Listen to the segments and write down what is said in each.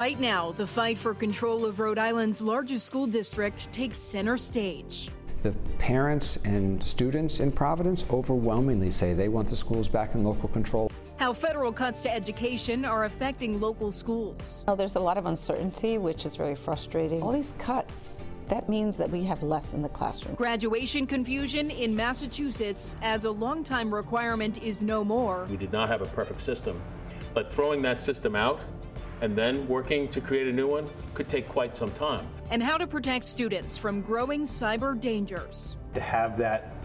Right now, the fight for control of Rhode Island's largest school district takes center stage. The parents and students in Providence overwhelmingly say they want the schools back in local control. How federal cuts to education are affecting local schools. There's a lot of uncertainty, which is very frustrating. All these cuts, that means that we have less in the classroom. Graduation confusion in Massachusetts as a longtime requirement is no more. We did not have a perfect system, but throwing that system out and then working to create a new one could take quite some time. And how to protect students from growing cyber dangers. To have that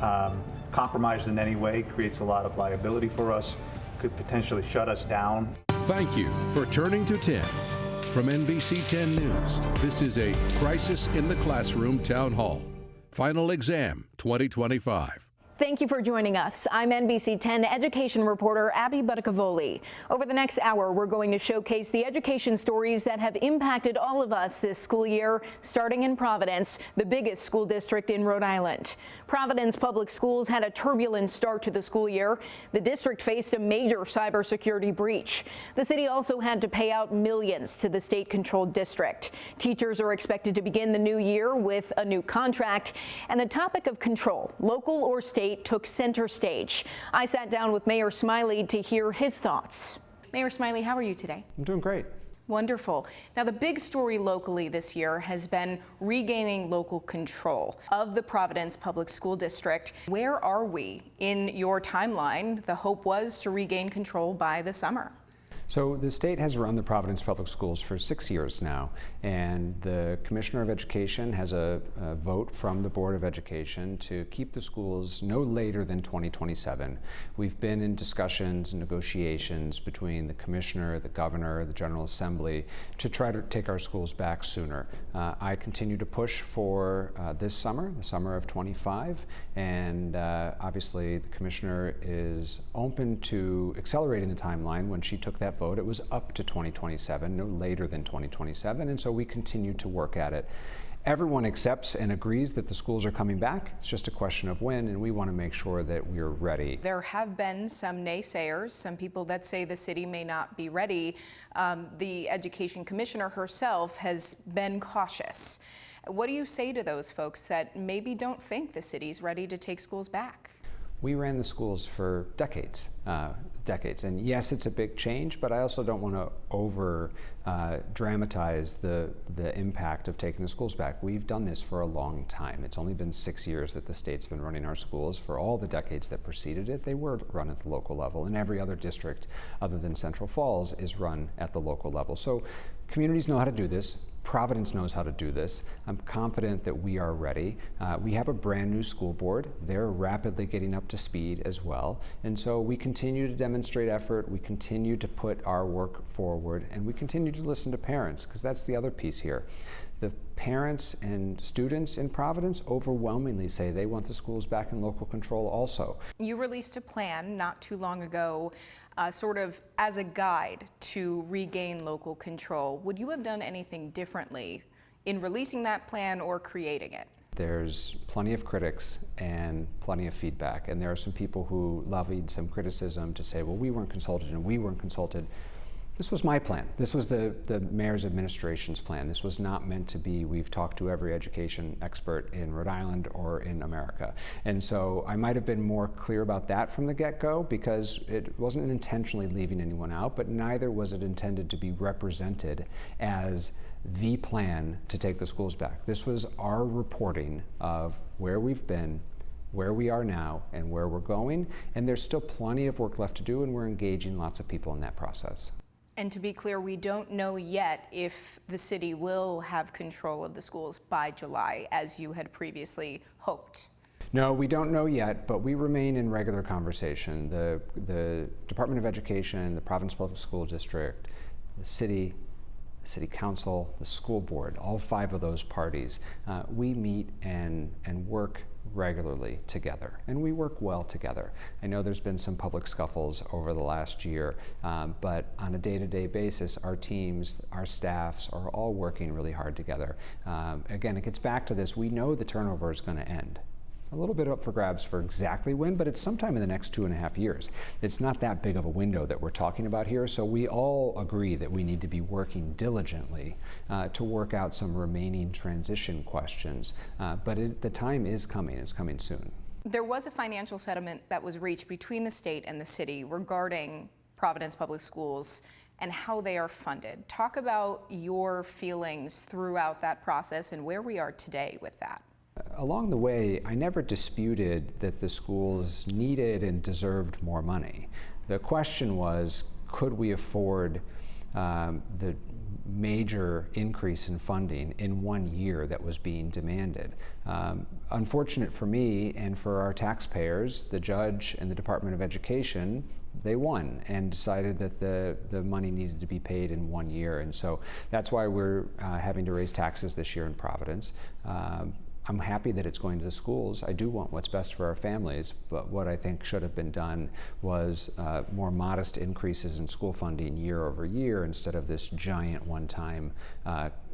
compromised in any way creates a lot of liability for us, could potentially shut us down. Thank you for turning to 10. From NBC 10 News, this is a Crisis in the Classroom Town Hall. Final Exam 2025. Thank you for joining us. I'm NBC 10 education reporter Abbey Buttacavoli. Over the next hour, we're going to showcase the education stories that have impacted all of us this school year, starting in Providence, the biggest school district in Rhode Island. Providence Public Schools had a turbulent start to the school year. The district faced a major cybersecurity breach. The city also had to pay out millions to the state-controlled district. Teachers are expected to begin the new year with a new contract, and the topic of control, local or state, took center stage. I sat down with Mayor Smiley to hear his thoughts. Mayor Smiley, how are you today? I'm doing great. Wonderful. Now, the big story locally this year has been regaining local control of the Providence Public School District. Where are we in your timeline? The hope was to regain control by the summer. So the state has run the Providence Public Schools for 6 years now, and the Commissioner of Education has a vote from the Board of Education to keep the schools no later than 2027. We've been in discussions and negotiations between the Commissioner, the Governor, the General Assembly to try to take our schools back sooner. I continue to push for this summer, the summer of 25, and obviously the Commissioner is open to accelerating the timeline. When she took that vote, it was up to 2027, no later than 2027, and so we continue to work at it. Everyone accepts and agrees that the schools are coming back. It's just a question of when, and we want to make sure that we're ready. There have been some naysayers, some people that say the city may not be ready. The Education Commissioner herself has been cautious. What do you say to those folks that maybe don't think the city's ready to take schools back? We ran the schools for decades, and yes, it's a big change, but I also don't want to over dramatize the impact of taking the schools back. We've done this for a long time. It's only been 6 years that the state's been running our schools. For all the decades that preceded it, they were run at the local level, and every other district other than Central Falls is run at the local level. So communities know how to do this. Providence knows how to do this. I'm confident that we are ready. We have a brand new school board. They're rapidly getting up to speed as well. And so we continue to demonstrate effort. We continue to put our work forward, and we continue to listen to parents, because that's the other piece here. The parents and students in Providence overwhelmingly say they want the schools back in local control also. You released a plan not too long ago, sort of as a guide to regain local control. Would you have done anything differently in releasing that plan or creating it? There's plenty of critics and plenty of feedback, and there are some people who levied some criticism to say, well, we weren't consulted and we weren't consulted. This was my plan. This was the mayor's administration's plan. This was not meant to be, we've talked to every education expert in Rhode Island or in America. And so I might have been more clear about that from the get-go, because it wasn't intentionally leaving anyone out, but neither was it intended to be represented as the plan to take the schools back. This was our reporting of where we've been, where we are now, and where we're going. And there's still plenty of work left to do, and we're engaging lots of people in that process. And to be clear, we don't know yet if the city will have control of the schools by July, as you had previously hoped. No, we don't know yet, but we remain in regular conversation. The Department of Education, the Providence Public School District, the city council, the school board, all 5 of those parties, we meet and work regularly together, and we work well together. I know there's been some public scuffles over the last year, but on a day-to-day basis, our teams, our staffs are all working really hard together. Again, it gets back to this, we know the turnover is going to end. a little bit up for grabs for exactly when, but it's sometime in the next 2.5 years. It's not that big of a window that we're talking about here, so we all agree that we need to be working diligently to work out some remaining transition questions, but the time is coming. It's coming soon. There was a financial settlement that was reached between the state and the city regarding Providence Public Schools and how they are funded. Talk about your feelings throughout that process and where we are today with that. Along the way, I never disputed that the schools needed and deserved more money. The question was, could we afford the major increase in funding in 1 year that was being demanded? Unfortunate for me and for our taxpayers, the judge and the Department of Education, they won and decided that the money needed to be paid in 1 year. And so that's why we're having to raise taxes this year in Providence. I'm happy that it's going to the schools. I do want what's best for our families, but what I think should have been done was more modest increases in school funding year over year instead of this giant one-time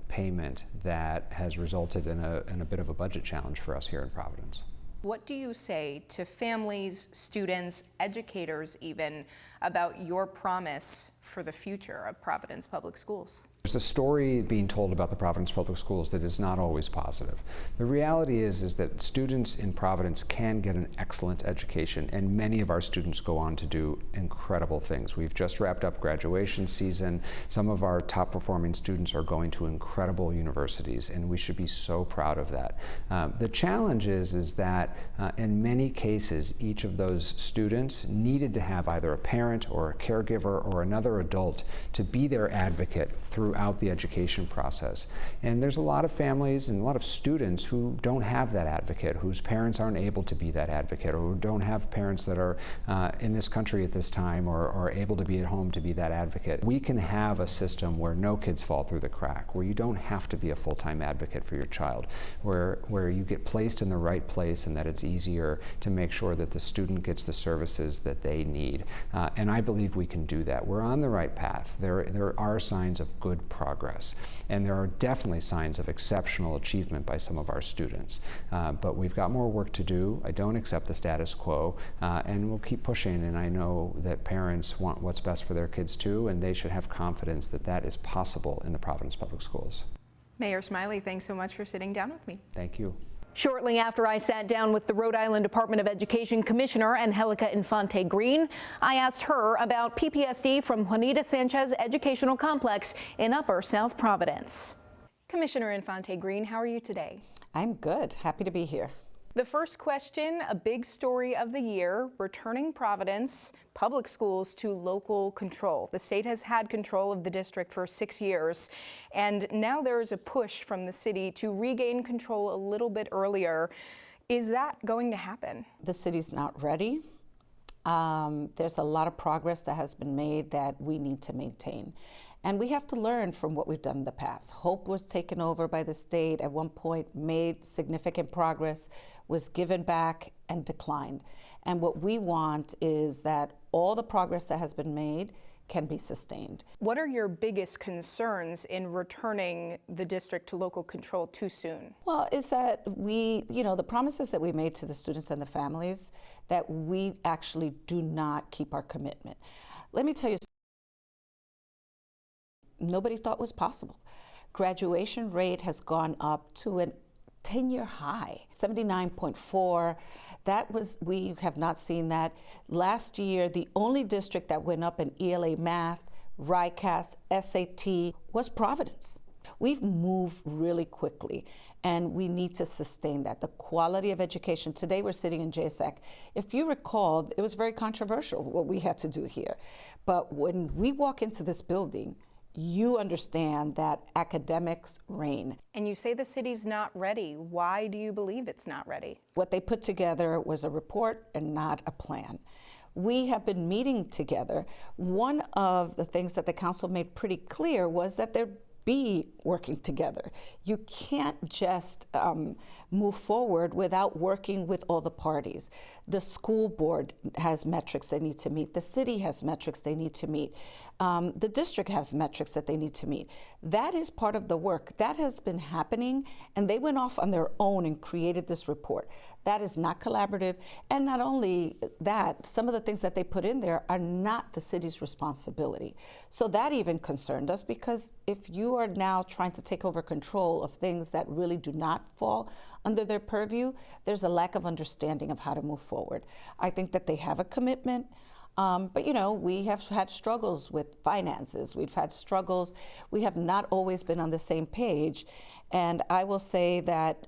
payment that has resulted in a bit of a budget challenge for us here in Providence. What do you say to families, students, educators even, about your promise for the future of Providence Public Schools? There's a story being told about the Providence Public Schools that is not always positive. The reality is that students in Providence can get an excellent education, and many of our students go on to do incredible things. We've just wrapped up graduation season. Some of our top performing students are going to incredible universities, and we should be so proud of that. The challenge is that in many cases, each of those students needed to have either a parent or a caregiver or another adult to be their advocate throughout the education process. And there's a lot of families and a lot of students who don't have that advocate, whose parents aren't able to be that advocate, or who don't have parents that are in this country at this time or are able to be at home to be that advocate. We can have a system where no kids fall through the crack, where you don't have to be a full-time advocate for your child, where you get placed in the right place and that it's easier to make sure that the student gets the services that they need. And I believe we can do that. We're on the right path. There are signs of good progress, and there are definitely signs of exceptional achievement by some of our students. But we've got more work to do. I don't accept the status quo, and we'll keep pushing, and I know that parents want what's best for their kids too, and they should have confidence that that is possible in the Providence Public Schools. Mayor Smiley, thanks so much for sitting down with me. Thank you. Shortly after I sat down with the Rhode Island Department of Education Commissioner Angelica Infante-Green, I asked her about PPSD from Juanita Sanchez Educational Complex in Upper South Providence. Commissioner Infante-Green, how are you today? I'm good. Happy to be here. The first question, a big story of the year, returning Providence public schools to local control. The state has had control of the district for 6 years, and now there is a push from the city to regain control a little bit earlier. Is that going to happen? The city's not ready. There's a lot of progress that has been made that we need to maintain. And we have to learn from what we've done in the past. Hope was taken over by the state at one point, made significant progress, was given back and declined. And what we want is that all the progress that has been made can be sustained. What are your biggest concerns in returning the district to local control too soon? Well, is that the promises that we made to the students and the families, that we actually do not keep our commitment. Let me tell you, nobody thought was possible. Graduation rate has gone up to a 10-year high, 79.4. We have not seen that. Last year, the only district that went up in ELA math, RICAS, SAT was Providence. We've moved really quickly, and we need to sustain that. The quality of education. Today we're sitting in JSAC. If you recall, it was very controversial what we had to do here. But when we walk into this building, you understand that academics reign. And you say the city's not ready. Why do you believe it's not ready? What they put together was a report and not a plan. We have been meeting together. One of the things that the council made pretty clear was that they're working together. You can't just move forward without working with all the parties. The school board has metrics they need to meet. The city has metrics they need to meet. The district has metrics that they need to meet. That is part of the work. That has been happening, and they went off on their own and created this report. That is not collaborative, and not only that, some of the things that they put in there are not the city's responsibility. So that even concerned us, because if you are now trying to take over control of things that really do not fall under their purview, there's a lack of understanding of how to move forward. I think that they have a commitment. But you know, we have had struggles with finances. We've had struggles. We have not always been on the same page. And I will say that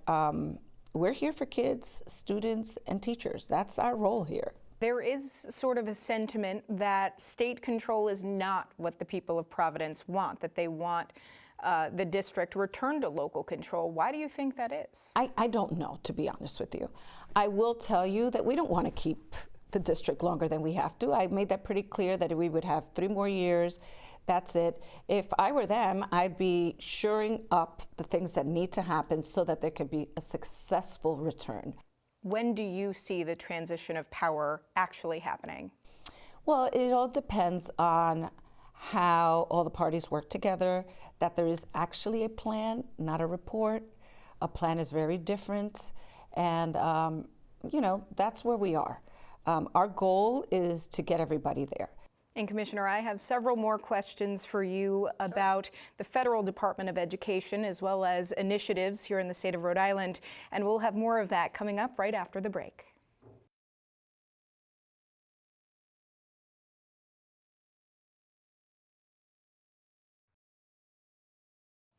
we're here for kids, students, and teachers. That's our role here. There is sort of a sentiment that state control is not what the people of Providence want, that they want the district returned to local control. Why do you think that is? I don't know, to be honest with you. I will tell you that we don't want to keep the district longer than we have to. I made that pretty clear that we would have 3 more years. That's it. If I were them, I'd be shoring up the things that need to happen so that there could be a successful return. When do you see the transition of power actually happening? Well, it all depends on how all the parties work together, that there is actually a plan, not a report. A plan is very different, and you know, that's where we are. Our goal is to get everybody there. And Commissioner, I have several more questions for you about the Federal Department of Education as well as initiatives here in the state of Rhode Island, and we'll have more of that coming up right after the break.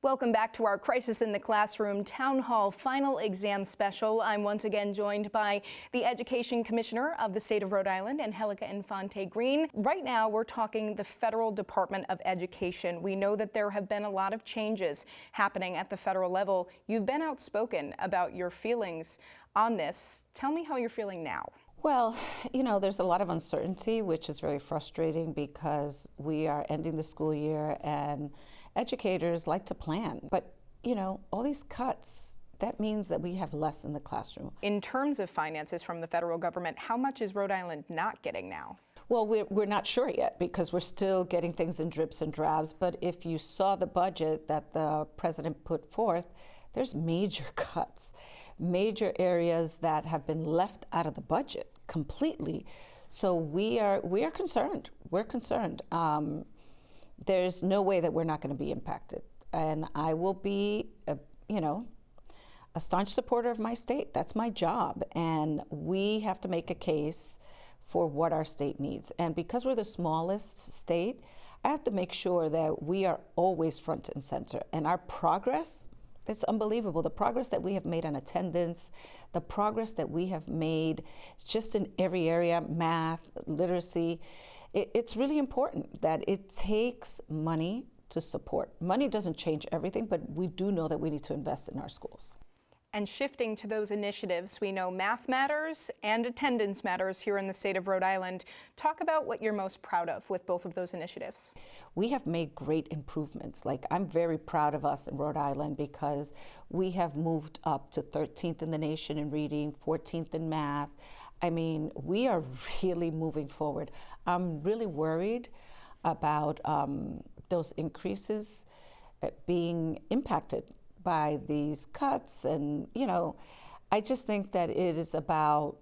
Welcome back to our Crisis in the Classroom Town Hall Final Exam Special. I'm once again joined by the Education Commissioner of the state of Rhode Island, Angelica Infante-Green. Right now, we're talking the Federal Department of Education. We know that there have been a lot of changes happening at the federal level. You've been outspoken about your feelings on this. Tell me how you're feeling now. Well, you know, there's a lot of uncertainty, which is very frustrating because we are ending the school year and educators like to plan. But, you know, all these cuts, that means that we have less in the classroom. In terms of finances from the federal government, how much is Rhode Island not getting now? Well, we're not sure yet because we're still getting things in drips and drabs. But if you saw the budget that the president put forth, there's major cuts, major areas that have been left out of the budget completely. So we are concerned. We're concerned. There's no way that we're not going to be impacted. And I will be, you know, a staunch supporter of my state. That's my job. And we have to make a case for what our state needs. And because we're the smallest state, I have to make sure that we are always front and center. And our progress, it's unbelievable. The progress that we have made on attendance, the progress that we have made just in every area, math, literacy, it's really important that it takes money to support. Money doesn't change everything, but we do know that we need to invest in our schools. And shifting to those initiatives, we know math matters and attendance matters here in the state of Rhode Island. Talk about what you're most proud of with both of those initiatives. We have made great improvements. Like, I'm very proud of us in Rhode Island because we have moved up to 13th in the nation in reading, 14th in math. I mean, we are really moving forward. I'm really worried about those increases being impacted by these cuts. And, you know, I just think that it is about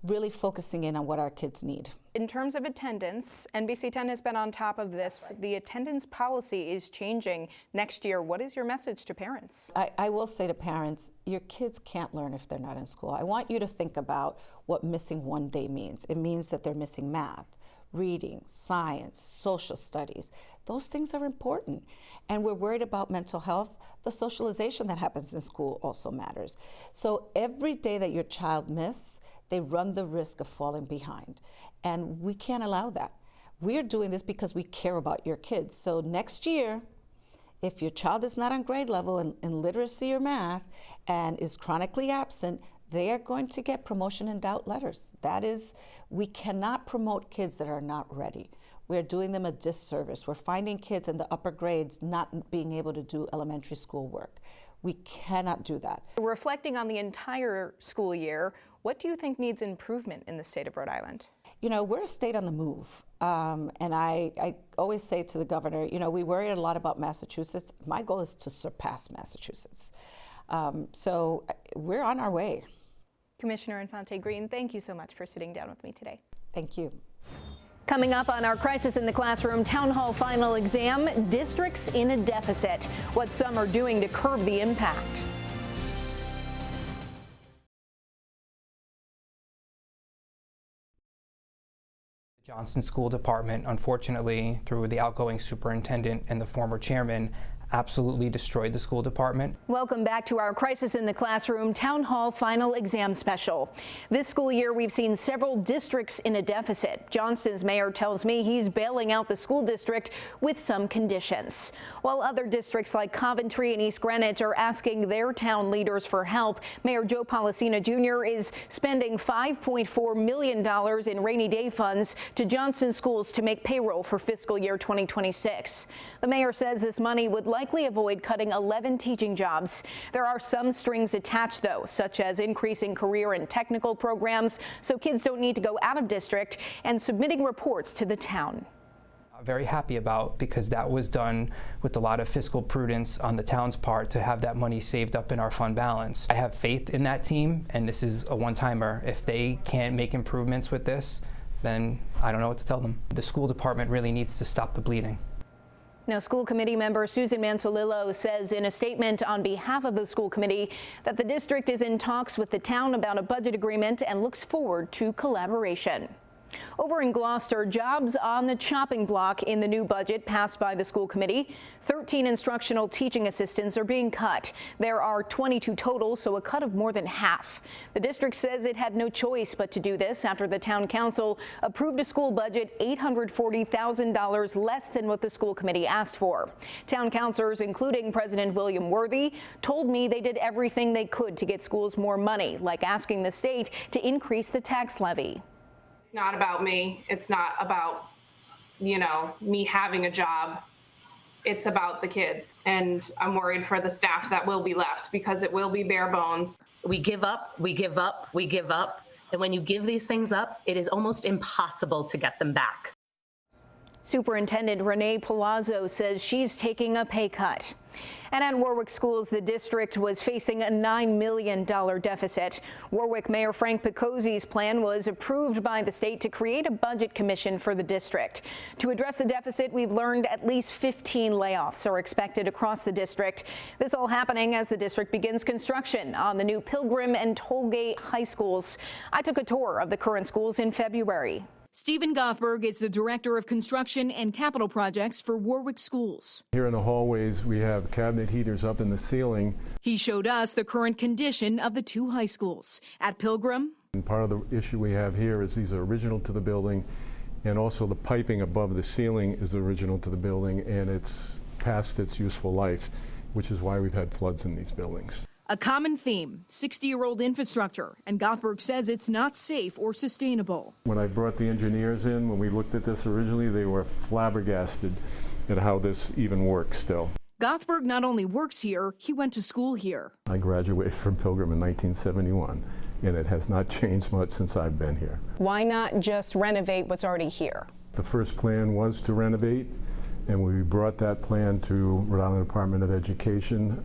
really focusing in on what our kids need. In terms of attendance, NBC 10 has been on top of this. The attendance policy is changing next year. What is your message to parents? I will say to parents, your kids can't learn if they're not in school. I want you to think about what missing one day means. It means that they're missing math, reading, science, social studies. Those things are important. And we're worried about mental health. The socialization that happens in school also matters. So every day that your child misses, they run the risk of falling behind. And we can't allow that. We're doing this because we care about your kids. So next year, if your child is not on grade level in literacy or math and is chronically absent, they are going to get promotion and doubt letters. That is, we cannot promote kids that are not ready. We're doing them a disservice. We're finding kids in the upper grades not being able to do elementary school work. We cannot do that. Reflecting on the entire school year, what do you think needs improvement in the state of Rhode Island? You know, we're a state on the move. And I always say to the governor, you know, we worry a lot about Massachusetts. My goal is to surpass Massachusetts. So we're on our way. Commissioner Infante-Green, thank you so much for sitting down with me today. Thank you. Coming up on our Crisis in the Classroom Town Hall final exam, districts in a deficit. What some are doing to curb the impact. Johnston School Department, unfortunately, through the outgoing superintendent and the former chairman, absolutely destroyed the school department. Welcome back to our Crisis in the Classroom Town Hall Final Exam Special. This school year, we've seen several districts in a deficit. Johnston's mayor tells me he's bailing out the school district with some conditions, while other districts like Coventry and East Greenwich are asking their town leaders for help. Mayor Joe Policina Jr. is spending $5.4 million in rainy day funds to Johnston schools to make payroll for fiscal year 2026. The mayor says this money would likely avoid cutting 11 teaching jobs. There are some strings attached, though, such as increasing career and technical programs so kids don't need to go out of district and submitting reports to the town. Very happy about, because that was done with a lot of fiscal prudence on the town's part to have that money saved up in our fund balance. I have faith in that team, and this is a one-timer. If they can't make improvements with this, then I don't know what to tell them. The school department really needs to stop the bleeding. Now, school committee member Susan Mansolillo says in a statement on behalf of the school committee that the district is in talks with the town about a budget agreement and looks forward to collaboration. Over in Gloucester, jobs on the chopping block in the new budget passed by the school committee. 13 instructional teaching assistants are being cut. There are 22 total, so a cut of more than half. The district says it had no choice but to do this after the town council approved a school budget $840,000 less than what the school committee asked for. Town councilors, including President William Worthy, told me they did everything they could to get schools more money, like asking the state to increase the tax levy. It's not about me. It's not about, you know, me having a job. It's about the kids. And I'm worried for the staff that will be left because it will be bare bones. We give up, we give up, we give up. And when you give these things up, it is almost impossible to get them back. Superintendent Renee Palazzo says she's taking a pay cut. And at Warwick schools, the district was facing a $9 million deficit. Warwick Mayor Frank Piccosi's plan was approved by the state to create a budget commission for the district. To address the deficit, we've learned at least 15 layoffs are expected across the district. This all happening as the district begins construction on the new Pilgrim and Tollgate high schools. I took a tour of the current schools in February. Stephen Gothberg is the Director of Construction and Capital Projects for Warwick Schools. Here in the hallways, we have cabinet heaters up in the ceiling. He showed us the current condition of the two high schools. At Pilgrim, And part of the issue we have here is these are original to the building, and also the piping above the ceiling is original to the building, and it's past its useful life, which is why we've had floods in these buildings. a common theme, 60-year-old infrastructure, and Gothberg says it's not safe or sustainable. When I brought the engineers in, when we looked at this originally, they were flabbergasted at how this even works still. Gothberg not only works here, he went to school here. I graduated from Pilgrim in 1971, and it has not changed much since I've been here. Why not just renovate what's already here? The first plan was to renovate, and when we brought that plan to Rhode Island Department of Education,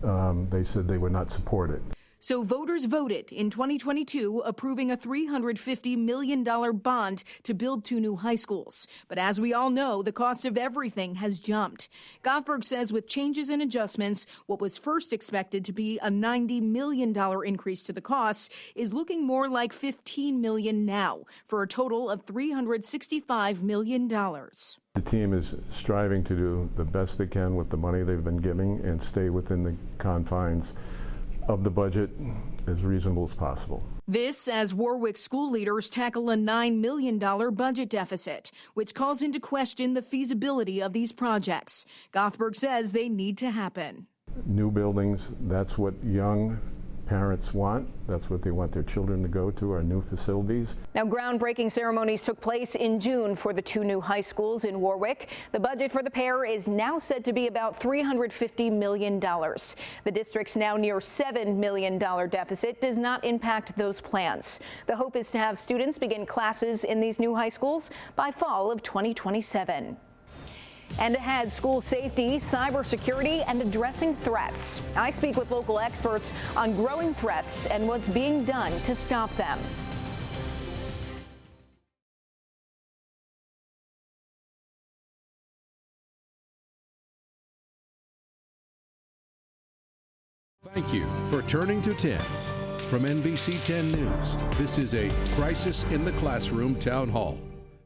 they said they would not support it. So voters voted in 2022 approving a $350 million bond to build two new high schools. But as we all know, the cost of everything has jumped. Gothberg says with changes and adjustments, what was first expected to be a $90 million increase to the costs is looking more like $15 million now, for a total of $365 million. The team is striving to do the best they can with the money they've been giving and stay within the confines of the budget as reasonable as possible. This as Warwick school leaders tackle a $9 million budget deficit, which calls into question the feasibility of these projects. Gothberg says they need to happen. New buildings, that's what young parents want. That's what they want their children to go to, our new facilities. Now, groundbreaking ceremonies took place in June for the two new high schools in Warwick. The budget for the pair is now said to be about $350 million. The district's now near $7 million deficit does not impact those plans. The hope is to have students begin classes in these new high schools by fall of 2027. And ahead, school safety, cybersecurity, and addressing threats. I speak with local experts on growing threats and what's being done to stop them. Thank you for turning to 10. From NBC 10 News, this is a Crisis in the Classroom Town Hall.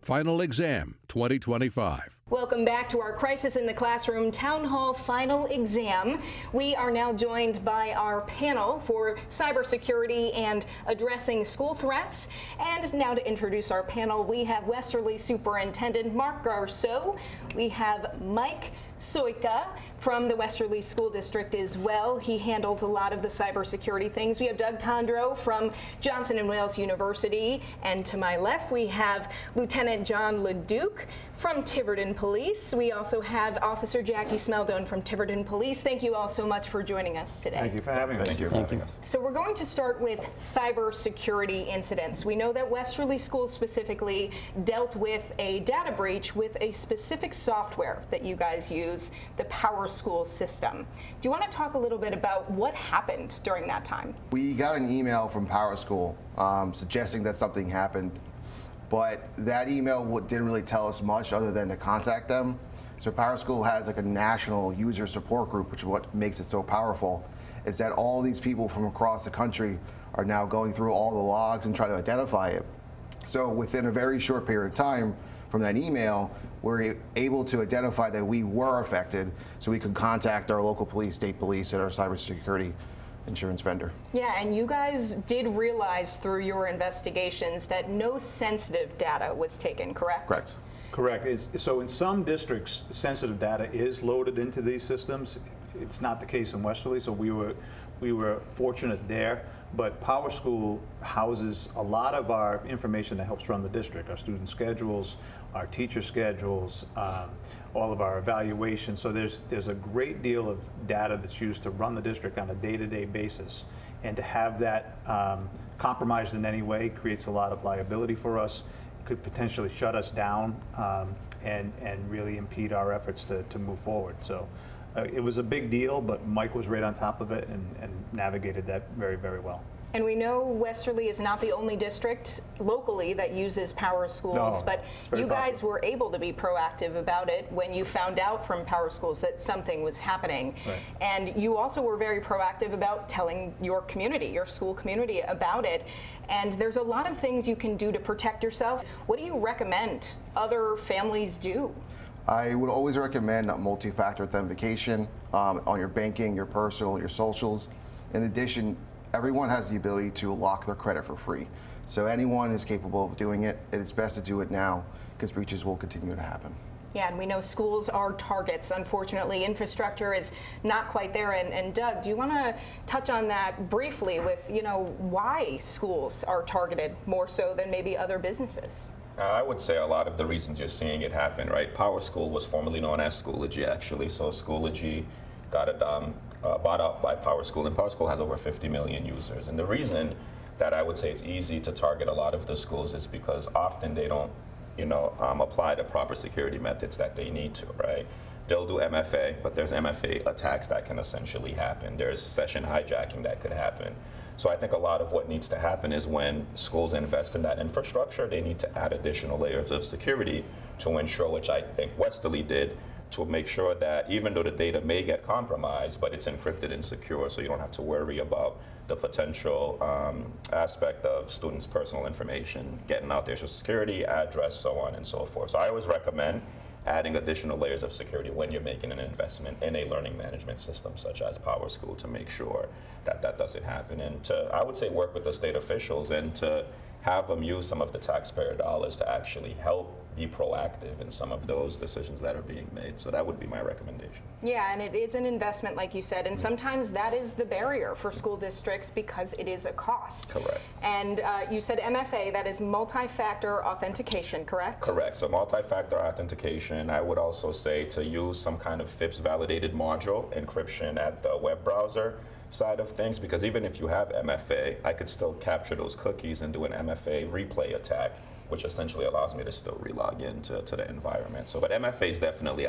Final Exam 2025. Welcome back to our Crisis in the Classroom Town Hall Final Exam. We are now joined by our panel for cybersecurity and addressing school threats. And now to introduce our panel, we have Westerly Superintendent Mark Garceau. We have Mike Soika from the Westerly School District as well. He handles a lot of the cybersecurity things. We have Doug Tondreau from Johnson & Wales University. And to my left, we have Lieutenant John LeDuc from Tiverton Police. We also have Officer Jackie Smeldone from Tiverton Police. Thank you all so much for joining us today. Thank you for having us. Thank you for having us. So we're going to start with cybersecurity incidents. We know that Westerly Schools specifically dealt with a data breach with a specific software that you guys use, the Power School system. Do you want to talk a little bit about what happened during that time? We got an email from Power School suggesting that something happened, but that email didn't really tell us much other than to contact them. So Power School has like a national user support group, which is what makes it so powerful, is that all these people from across the country are now going through all the logs and trying to identify it. So within a very short period of time from that email, we're able to identify that we were affected, so we could contact our local police, state police, and our cybersecurity insurance vendor. Yeah, and you guys did realize through your investigations that no sensitive data was taken, correct? Correct. Correct. So in some districts, sensitive data is loaded into these systems. It's not the case in Westerly, so we were fortunate there. But Power School houses a lot of our information that helps run the district, our student schedules, our teacher schedules, all of our evaluations. So there's a great deal of data that's used to run the district on a day-to-day basis. And to have that compromised in any way creates a lot of liability for us, could potentially shut us down and really impede our efforts to move forward. So it was a big deal, but Mike was right on top of it and navigated that very, very well. And we know Westerly is not the only district locally that uses Power Schools, but you guys were able to be proactive about it when you found out from Power Schools that something was happening. Right. And you also were very proactive about telling your community, your school community, about it. And there's a lot of things you can do to protect yourself. What do you recommend other families do? I would always recommend multi-factor authentication on your banking, your personal, your socials. In addition, everyone has the ability to lock their credit for free. So anyone is capable of doing it. It is best to do it now because breaches will continue to happen. Yeah, and we know schools are targets. Unfortunately, infrastructure is not quite there. And Doug, do you want to touch on that briefly with, why schools are targeted more so than maybe other businesses? I would say a lot of the reasons you're seeing it happen, right? Power School was formerly known as Schoology, actually. So Schoology got it bought out by Power School, and Power School has over 50 million users. And the reason that I would say it's easy to target a lot of the schools is because often they don't, apply the proper security methods that they need to, right? They'll do MFA, but there's MFA attacks that can essentially happen. There's session hijacking that could happen. So I think a lot of what needs to happen is when schools invest in that infrastructure, they need to add additional layers of security to ensure, which I think Westerly did, to make sure that even though the data may get compromised, but it's encrypted and secure, so you don't have to worry about the potential aspect of students' personal information getting out there, social security, address, so on and so forth. So I always recommend adding additional layers of security when you're making an investment in a learning management system such as Power School to make sure that that doesn't happen. And to, I would say, work with the state officials and to have them use some of the taxpayer dollars to actually help be proactive in some of those decisions that are being made. So that would be my recommendation. Yeah, and it is an investment, like you said, and sometimes that is the barrier for school districts because it is a cost. Correct. And you said MFA, that is multi-factor authentication, correct? Correct. So multi-factor authentication, I would also say to use some kind of FIPS validated module encryption at the web browser side of things, because even if you have MFA, I could still capture those cookies and do an MFA replay attack, which essentially allows me to still relog into the environment. So, but MFA is definitely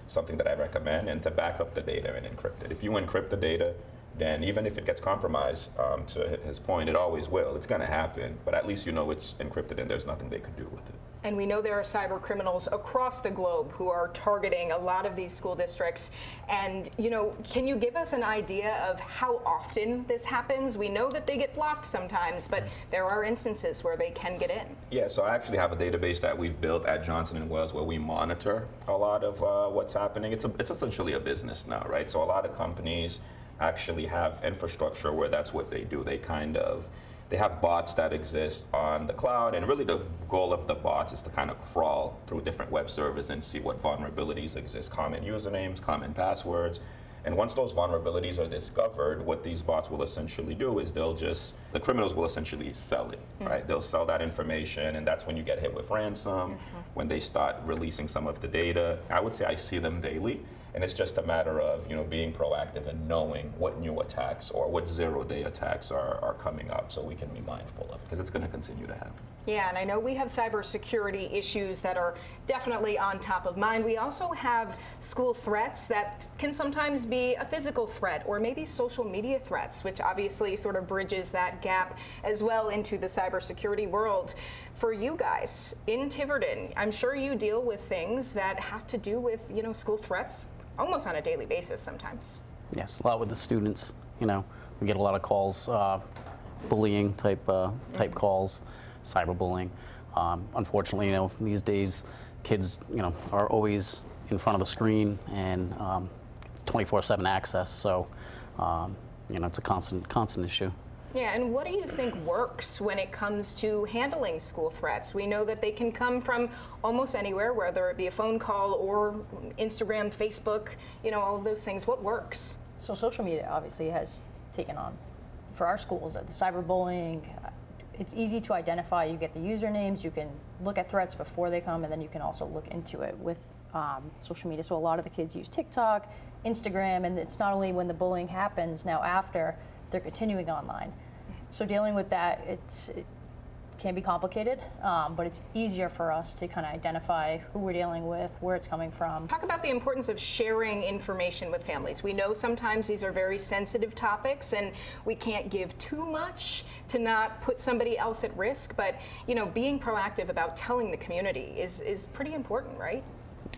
something that I recommend, and to back up the data and encrypt it. If you encrypt the data, then even if it gets compromised, to his point, it always will. It's going to happen, but at least you know it's encrypted and there's nothing they can do with it. And we know there are cyber criminals across the globe who are targeting a lot of these school districts. And, you know, can you give us an idea of how often this happens? We know that they get blocked sometimes, but there are instances where they can get in. Yeah, so I actually have a database that we've built at Johnson & Wales where we monitor a lot of what's happening. It's essentially a business now, right? So a lot of companies actually have infrastructure where that's what they do. They have bots that exist on the cloud, and really the goal of the bots is to kind of crawl through different web servers and see what vulnerabilities exist, common usernames, common passwords. And once those vulnerabilities are discovered, what these bots will essentially do is the criminals will essentially sell it, right? They'll sell that information, and that's when you get hit with ransom, when they start releasing some of the data. I would say I see them daily. And it's just a matter of, you know, being proactive and knowing what new attacks or what zero-day attacks are coming up, so we can be mindful of it, because it's going to continue to happen. Yeah, and I know we have cybersecurity issues that are definitely on top of mind. We also have school threats that can sometimes be a physical threat or maybe social media threats, which obviously sort of bridges that gap as well into the cybersecurity world. For you guys in Tiverton, I'm sure you deal with things that have to do with, you know, school threats almost on a daily basis sometimes. Yes, a lot with the students. You know, we get a lot of calls, bullying type calls, cyberbullying. Unfortunately, you know, these days, kids, you know, are always in front of the screen and 24/7 access. So, you know, it's a constant issue. Yeah, and what do you think works when it comes to handling school threats? We know that they can come from almost anywhere, whether it be a phone call or Instagram, Facebook, you know, all of those things. What works? So social media obviously has taken on, for our schools, the cyberbullying. It's easy to identify. You get the usernames, you can look at threats before they come, and then you can also look into it with social media. So a lot of the kids use TikTok, Instagram, and it's not only when the bullying happens, now after, they're continuing online. So dealing with that, it can be complicated, but it's easier for us to kind of identify who we're dealing with, where it's coming from. Talk about the importance of sharing information with families. We know sometimes these are very sensitive topics and we can't give too much to not put somebody else at risk, but you know, being proactive about telling the community is pretty important, right?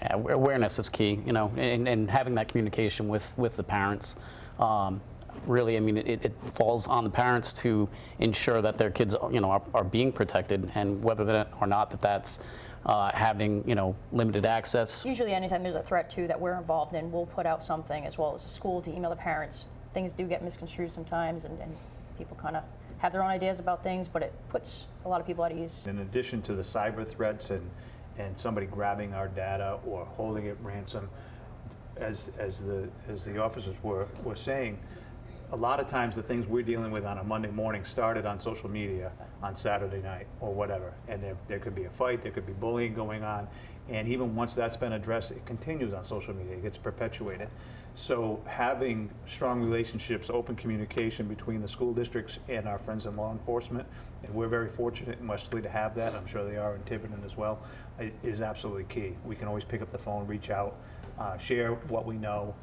Yeah, awareness is key, you know, and having that communication with the parents. Really, I mean, it falls on the parents to ensure that their kids, you know, are being protected, and whether that or not that's having, you know, limited access. Usually anytime there's a threat too that we're involved in, we'll put out something as well as a school to email the parents. Things do get misconstrued sometimes, and people kind of have their own ideas about things, but it puts a lot of people at ease. In addition to the cyber threats and somebody grabbing our data or holding it ransom, as the officers were saying, a lot of times the things we're dealing with on a Monday morning started on social media on Saturday night or whatever. And there could be a fight, there could be bullying going on. And even once that's been addressed, it continues on social media, it gets perpetuated. So having strong relationships, open communication between the school districts and our friends in law enforcement, and we're very fortunate in Westerly to have that, I'm sure they are in Tiverton as well, is absolutely key. We can always pick up the phone, reach out, share what we know,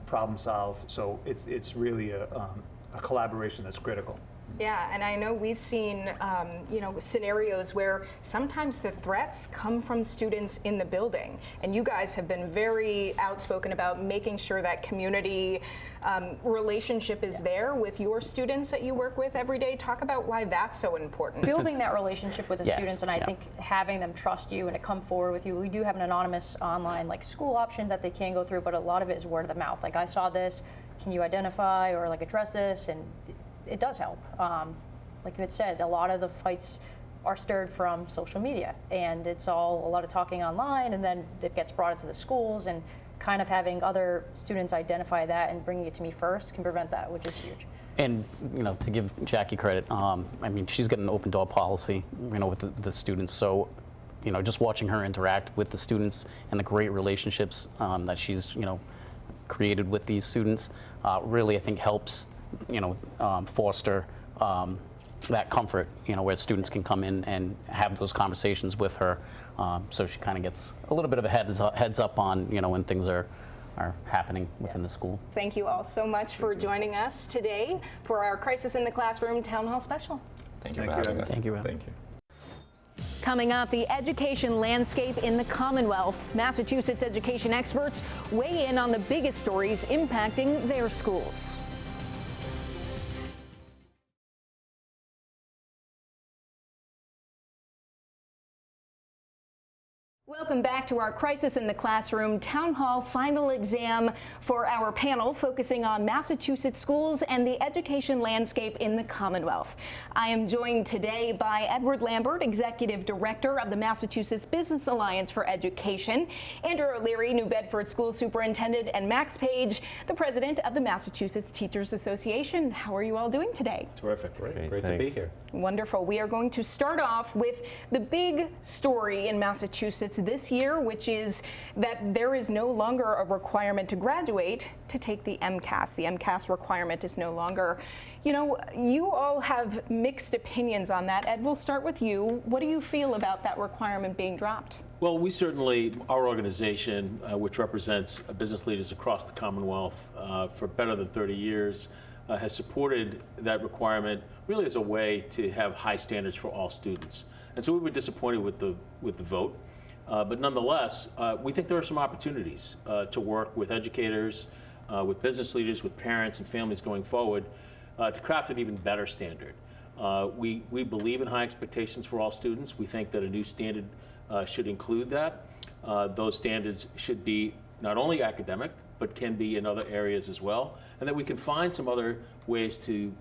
problem solve. So it's really a collaboration that's critical. Yeah, and I know we've seen you know, scenarios where sometimes the threats come from students in the building, and you guys have been very outspoken about making sure that community relationship is there with your students that you work with every day. Talk about why that's so important. Building that relationship with the students, and I think having them trust you and to come forward with you. We do have an anonymous online like school option that they can go through, but a lot of it is word of the mouth. Like, I saw this, can you identify or like address this? And it does help. like you had said, a lot of the fights are stirred from social media, and it's all a lot of talking online, and then it gets brought into the schools, and kind of having other students identify that and bringing it to me first can prevent that, which is huge. And, to give Jackie credit, I mean, she's got an open door policy, with the students. So, just watching her interact with the students and the great relationships that she's, created with these students really, I think, helps, foster that comfort, where students can come in and have those conversations with her. So she kind of gets a little bit of a heads up on, when things are happening within the school. Thank you all so much for joining us today for our Crisis in the Classroom Town Hall Special. Thank you for having us. Thank you. Thank you. Coming up, the education landscape in the Commonwealth. Massachusetts education experts weigh in on the biggest stories impacting their schools. Welcome back to our Crisis in the Classroom Town Hall final exam for our panel focusing on Massachusetts schools and the education landscape in the Commonwealth. I am joined today by Edward Lambert, Executive Director of the Massachusetts Business Alliance for Education, Andrew O'Leary, New Bedford School Superintendent, and Max Page, the President of the Massachusetts Teachers Association. How are you all doing today? Terrific. Great to be here. Wonderful. We are going to start off with the big story in Massachusetts this year, which is that there is no longer a requirement to graduate to take the MCAS. The MCAS requirement is no longer. You all have mixed opinions on that. Ed, we'll start with you. What do you feel about that requirement being dropped? Well, we certainly, our organization, which represents business leaders across the Commonwealth for better than 30 years, has supported that requirement really as a way to have high standards for all students. And so we were disappointed with the vote. But nonetheless, we think there are some opportunities to work with educators, with business leaders, with parents and families going forward to craft an even better standard. We believe in high expectations for all students. We think that a new standard should include that. Those standards should be not only academic, but can be in other areas as well, and that we can find some other ways to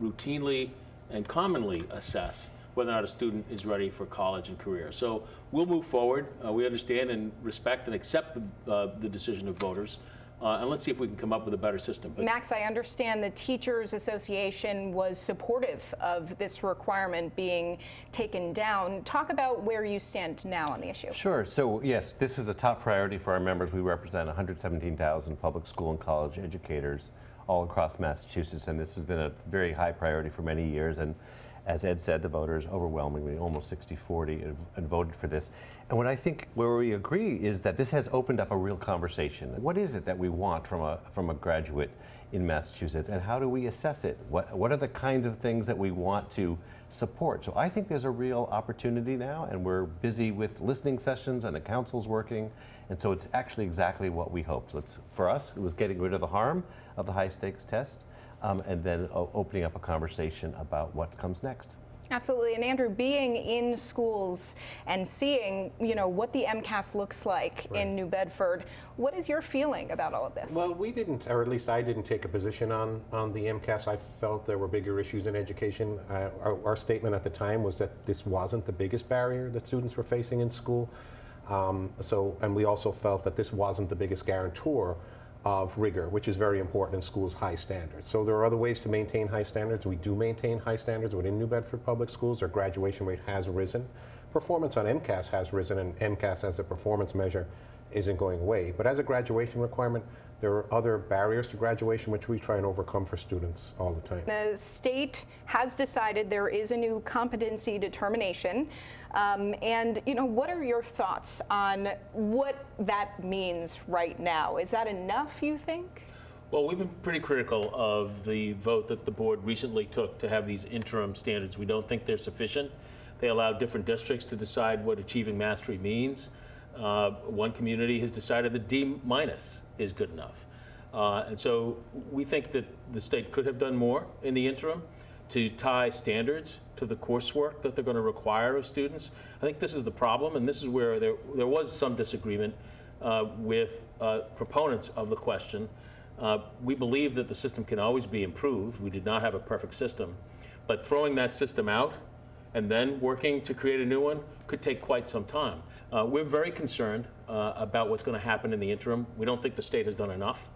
routinely and commonly assess whether or not a student is ready for college and career. So we'll move forward. We understand and respect and accept the decision of voters. And let's see if we can come up with a better system. But Max, I understand the Teachers Association was supportive of this requirement being taken down. Talk about where you stand now on the issue. Sure. So yes, this is a top priority for our members. We represent 117,000 public school and college educators all across Massachusetts, and this has been a very high priority for many years. And as Ed said, the voters overwhelmingly, almost 60-40, have voted for this. And what I think where we agree is that this has opened up a real conversation. What is it that we want from a graduate in Massachusetts, and how do we assess it? What are the kinds of things that we want to support? So I think there's a real opportunity now, and we're busy with listening sessions, and the council's working, and so it's actually exactly what we hoped. So for us, it was getting rid of the harm of the high stakes test, and then opening up a conversation about what comes next. Absolutely. And Andrew, being in schools and seeing, what the MCAS looks like in New Bedford, what is your feeling about all of this? Well, we didn't, or at least I didn't take a position on the MCAS. I felt there were bigger issues in education. Our statement at the time was that this wasn't the biggest barrier that students were facing in school. And we also felt that this wasn't the biggest guarantor of rigor, which is very important in schools' high standards. So there are other ways to maintain high standards. We do maintain high standards within New Bedford Public Schools. Our graduation rate has risen. Performance on MCAS has risen, and MCAS as a performance measure isn't going away. But as a graduation requirement, there are other barriers to graduation which we try and overcome for students all the time. The state has decided there is a new competency determination. And what are your thoughts on what that means right now? Is that enough, you think? Well, we've been pretty critical of the vote that the board recently took to have these interim standards. We don't think they're sufficient. They allow different districts to decide what achieving mastery means. One community has decided that D- is good enough. And so we think that the state could have done more in the interim to tie standards to the coursework that they're going to require of students. I think this is the problem, and this is where there was some disagreement with proponents of the question. We believe that the system can always be improved. We did not have a perfect system. But throwing that system out and then working to create a new one could take quite some time. We're very concerned about what's going to happen in the interim. We don't think the state has done enough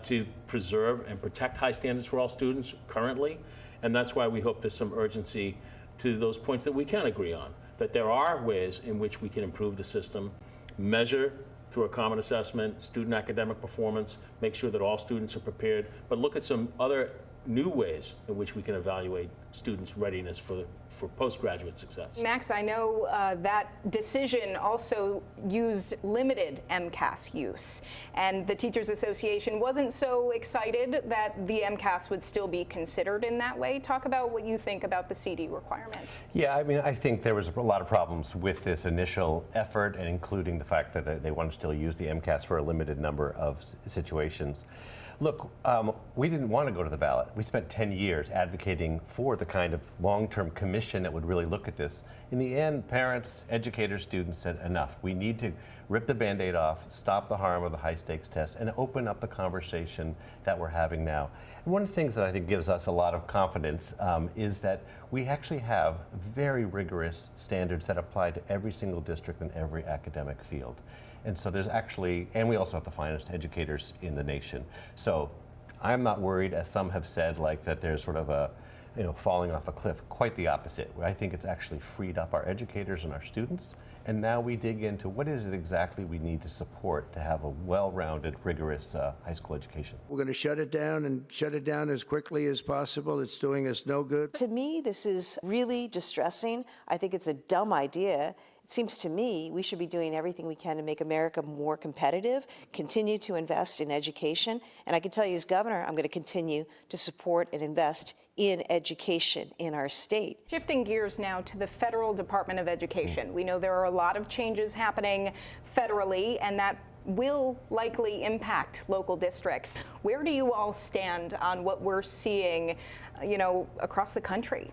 to preserve and protect high standards for all students currently, and that's why we hope there's some urgency to those points that we can agree on, that there are ways in which we can improve the system, measure through a common assessment, student academic performance, make sure that all students are prepared, but look at some other new ways in which we can evaluate students' readiness for postgraduate success. Max, I know that decision also used limited MCAS use, and the Teachers Association wasn't so excited that the MCAS would still be considered in that way. Talk about what you think about the CD requirement. Yeah, I mean, I think there was a lot of problems with this initial effort, and including the fact that they want to still use the MCAS for a limited number of situations. Look, we didn't want to go to the ballot. We spent 10 years advocating for the kind of long-term commission that would really look at this. In the end, parents, educators, students said enough. We need to rip the Band-Aid off, stop the harm of the high-stakes test, and open up the conversation that we're having now. And one of the things that I think gives us a lot of confidence is that we actually have very rigorous standards that apply to every single district in every academic field. And so there's actually, and we also have the finest educators in the nation. So I'm not worried, as some have said, like that there's sort of a, falling off a cliff. Quite the opposite. I think it's actually freed up our educators and our students. And now we dig into what is it exactly we need to support to have a well-rounded, rigorous high school education. We're going to shut it down and shut it down as quickly as possible. It's doing us no good. To me, this is really distressing. I think it's a dumb idea. It seems to me we should be doing everything we can to make America more competitive, continue to invest in education, and I can tell you as governor, I'm going to continue to support and invest in education in our state. Shifting gears now to the Federal Department of Education. We know there are a lot of changes happening federally, and that will likely impact local districts. Where do you all stand on what we're seeing, across the country?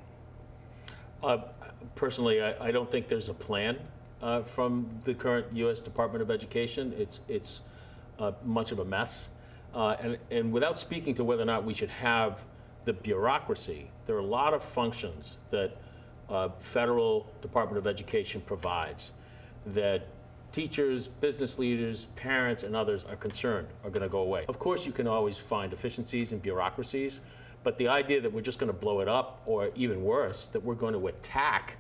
Personally, I don't think there's a plan from the current U.S. Department of Education. It's much of a mess. And without speaking to whether or not we should have the bureaucracy, there are a lot of functions that Federal Department of Education provides that teachers, business leaders, parents, and others are concerned are going to go away. Of course, you can always find efficiencies in bureaucracies, but the idea that we're just going to blow it up, or even worse, that we're going to attack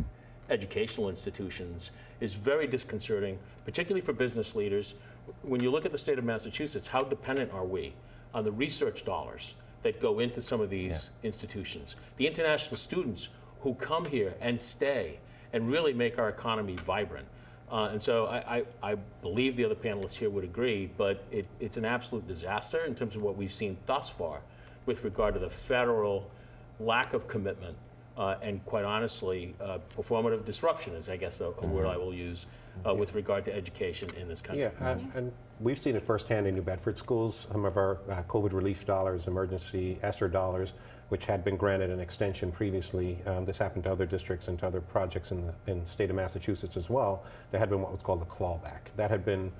educational institutions is very disconcerting, particularly for business leaders. When you look at the state of Massachusetts, how dependent are we on the research dollars that go into some of these institutions? The international students who come here and stay and really make our economy vibrant. And so I believe the other panelists here would agree, but it's an absolute disaster in terms of what we've seen thus far with regard to the federal lack of commitment and, quite honestly, performative disruption is, I guess, a word I will use with regard to education in this country. Yeah, and we've seen it firsthand in New Bedford schools. Some of our COVID relief dollars, emergency ESSER dollars, which had been granted an extension previously. This happened to other districts and to other projects in the state of Massachusetts as well. There had been what was called a clawback. That had been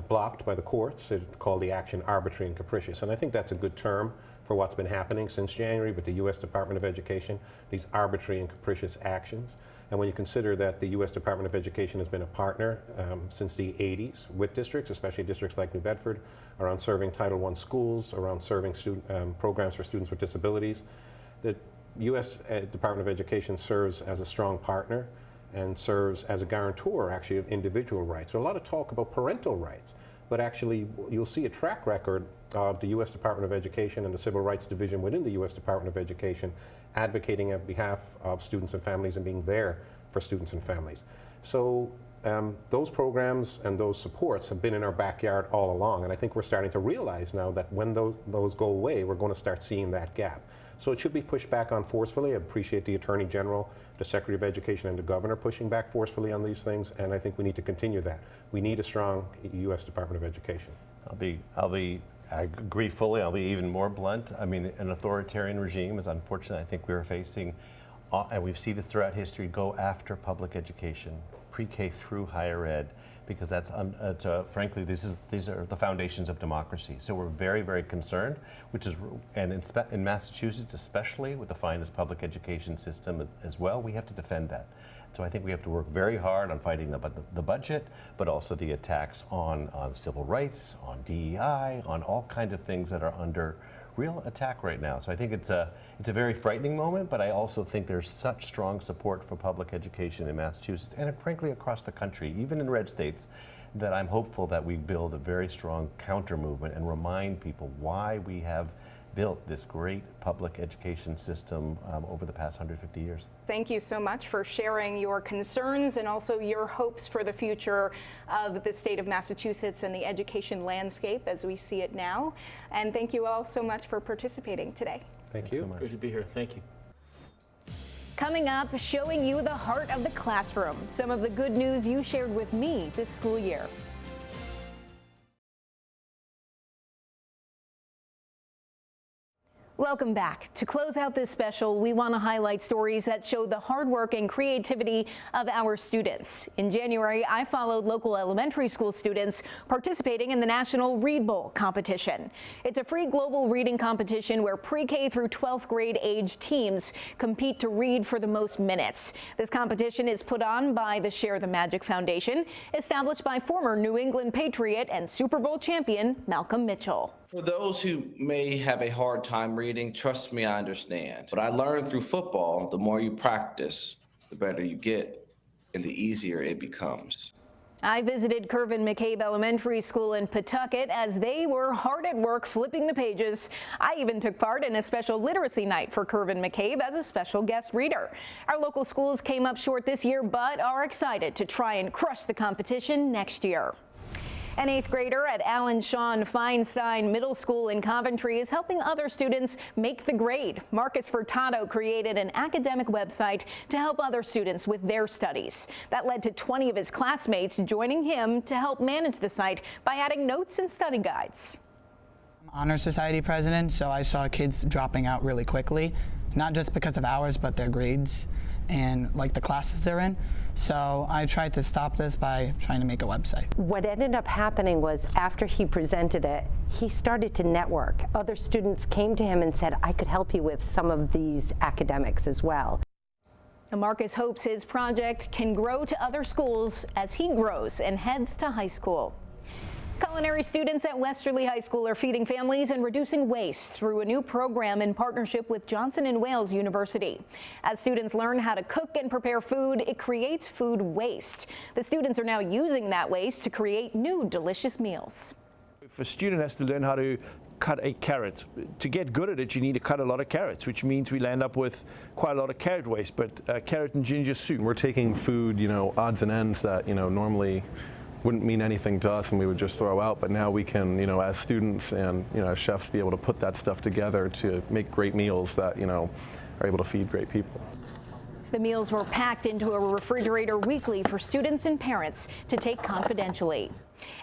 blocked by the courts. It called the action arbitrary and capricious. And I think that's a good term for what's been happening since January with the U.S. Department of Education, these arbitrary and capricious actions. And when you consider that the U.S. Department of Education has been a partner since the 80s with districts, especially districts like New Bedford, around serving Title I schools, around serving programs for students with disabilities, the U.S. Department of Education serves as a strong partner and serves as a guarantor, actually, of individual rights. There's a lot of talk about parental rights, but actually you'll see a track record of the U.S. Department of Education and the Civil Rights Division within the U.S. Department of Education advocating on behalf of students and families and being there for students and families. So those programs and those supports have been in our backyard all along, and I think we're starting to realize now that when those go away, we're going to start seeing that gap. So it should be pushed back on forcefully. I appreciate the Attorney General, the Secretary of Education, and the Governor pushing back forcefully on these things, and I think we need to continue that. We need a strong U.S. Department of Education. I agree fully. I'll be even more blunt. I mean, an authoritarian regime is unfortunate. I think we're facing, and we've seen this throughout history, go after public education, pre-K through higher ed. because that's, frankly, these are the foundations of democracy. So we're very, very concerned, and in Massachusetts especially, with the finest public education system as well, we have to defend that. So I think we have to work very hard on fighting the budget, but also the attacks on civil rights, on DEI, on all kinds of things that are under real attack right now. So I think it's a very frightening moment, but I also think there's such strong support for public education in Massachusetts and frankly across the country, even in red states, that I'm hopeful that we build a very strong counter movement and remind people why we have built this great public education system over the past 150 years. Thank you so much for sharing your concerns and also your hopes for the future of the state of Massachusetts and the education landscape as we see it now. And thank you all so much for participating today. Thank you. So much. Good to be here. Thank you. Coming up, showing you the heart of the classroom, some of the good news you shared with me this school year. Welcome back. To close out this special, we want to highlight stories that show the hard work and creativity of our students. In January, I followed local elementary school students participating in the National Read Bowl competition. It's a free global reading competition where pre-K through 12th grade age teams compete to read for the most minutes. This competition is put on by the Share the Magic Foundation, established by former New England Patriot and Super Bowl champion Malcolm Mitchell. For those who may have a hard time reading, trust me, I understand. But I learned through football, the more you practice, the better you get, and the easier it becomes. I visited Kirvin McCabe Elementary School in Pawtucket as they were hard at work flipping the pages. I even took part in a special literacy night for Kirvin McCabe as a special guest reader. Our local schools came up short this year, but are excited to try and crush the competition next year. An 8th grader at Alan Sean Feinstein Middle School in Coventry is helping other students make the grade. Marcus Furtado created an academic website to help other students with their studies. That led to 20 of his classmates joining him to help manage the site by adding notes and study guides. I'm Honor Society president, so I saw kids dropping out really quickly, not just because of hours, but their grades and like the classes they're in. So I tried to stop this by trying to make a website. What ended up happening was after he presented it, he started to network. Other students came to him and said, I could help you with some of these academics as well. Marcus hopes his project can grow to other schools as he grows and heads to high school. Culinary students at Westerly High School are feeding families and reducing waste through a new program in partnership with Johnson & Wales University. As students learn how to cook and prepare food, it creates food waste. The students are now using that waste to create new delicious meals. If a student has to learn how to cut a carrot, to get good at it, you need to cut a lot of carrots, which means we'll end up with quite a lot of carrot waste, but carrot and ginger soup. We're taking food, odds and ends that, normally wouldn't mean anything to us and we would just throw out, but now we can, as students and, as chefs, be able to put that stuff together to make great meals that, are able to feed great people. The meals were packed into a refrigerator weekly for students and parents to take confidentially.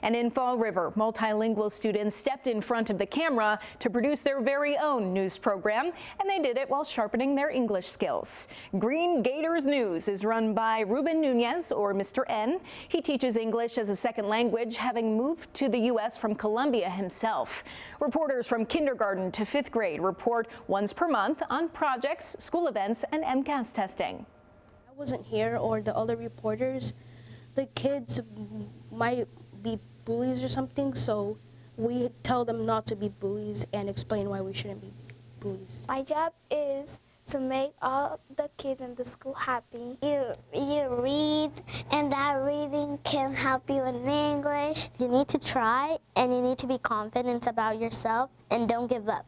And in Fall River, multilingual students stepped in front of the camera to produce their very own news program, and they did it while sharpening their English skills. Green Gators News is run by Ruben Nunez, or Mr. N. He teaches English as a second language, having moved to the U.S. from Colombia himself. Reporters from kindergarten to 5th grade report once per month on projects, school events, and MCAS testing. I wasn't here, or the other reporters. The kids might be bullies or something, so we tell them not to be bullies and explain why we shouldn't be bullies. My job is to make all the kids in the school happy. You read, and that reading can help you in English. You need to try, and you need to be confident about yourself, and don't give up.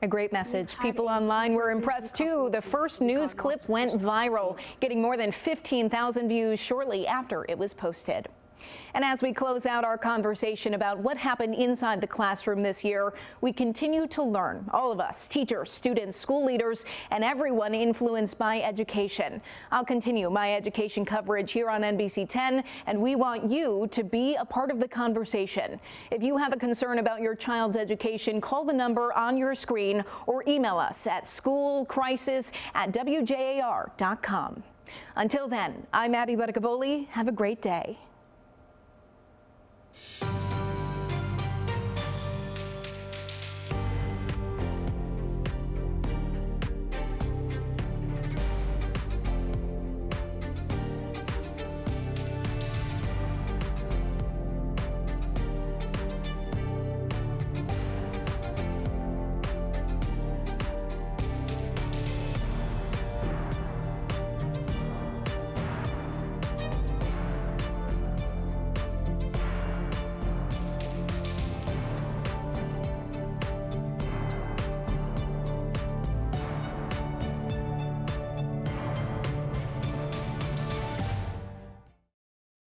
A great message. People online were impressed too. The first news clip went viral, getting more than 15,000 views shortly after it was posted. And as we close out our conversation about what happened inside the classroom this year, we continue to learn, all of us, teachers, students, school leaders, and everyone influenced by education. I'll continue my education coverage here on NBC 10, and we want you to be a part of the conversation. If you have a concern about your child's education, call the number on your screen or email us at schoolcrisis@wjar.com. Until then, I'm Abbey Buttacavoli. Have a great day. News.